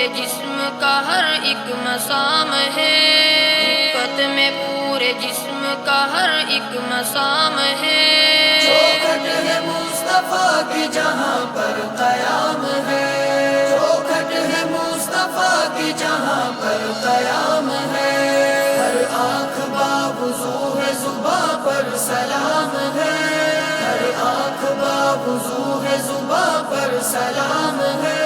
پورے جسم کا ہر ایک مسام ہے، حکمت میں پورے جسم کا ہر ایک مسام ہے، چوکھٹ ہے مصطفیٰ کی جہاں پر قیام ہے، چوکھٹ ہے مصطفیٰ کی جہاں پر قیام ہے، ہر آنکھ باوضو ہے زباں پر سلام ہے، ہر آنکھ باوضو ہے زباں پر سلام ہے،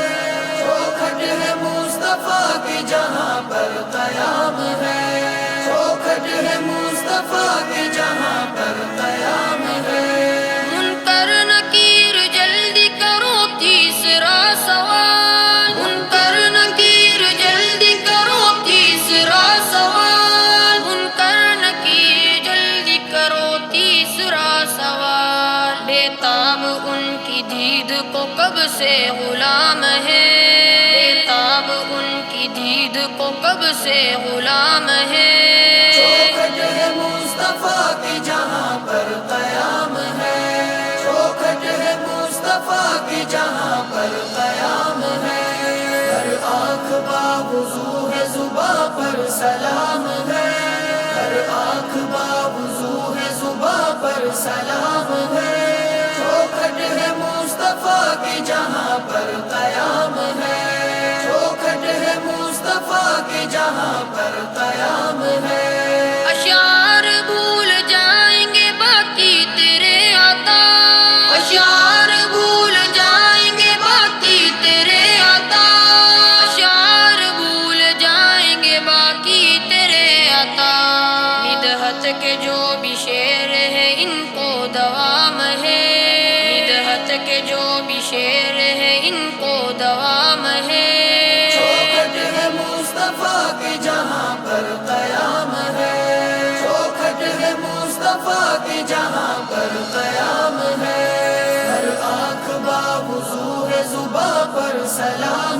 چوکھٹ ہے مصطفیٰ کی جہاں پر قیام ہے، چوکھٹ ہے مصطفیٰ کی جہاں پر قیام ہے۔ منکر نکیر جلدی کرو تیسرا سوال، منکر نکیر جلدی کرو تیسرا سوال، منکر نکیر جلدی کرو تیسرا سوال، بے تاب ان کی دید کو کب سے غلام ہے، بے تاب ان کی دید کو کب سے غلام ہے، چوکھٹ ہے مصطفیٰ کی جہاں پر قیام ہے، چوکھٹ ہے مصطفیٰ کی جہاں پر قیام ہے، ہر آنکھ باوضو ہے زباں پر سلام ہے، ہر آنکھ باوضو ہے زباں پر سلام ہے، چوکھٹ ہے مصطفیٰ کی جہاں پر قیام ہے، چوکھٹ ہے مصطفیٰ کی جہاں پر قیام ہے۔ اشعار بھول جائیں گے باقی تیرے عطا، اشعار بھول جائیں گے باقی تیرے عطا، اشعار بھول جائیں گے باقی تیرے عطا، مدحت کے جو بھی شعر ہے ان کو دوام ہے، مدحت کے جو بھی شعر ہے ان کو دوام ہے، چوکھٹ ہے مصطفیٰ کی جہاں پر قیام ہے، چوکھٹ ہے مصطفیٰ کی جہاں پر قیام ہے، ہر آنکھ باوضو ہے زباں پر سلام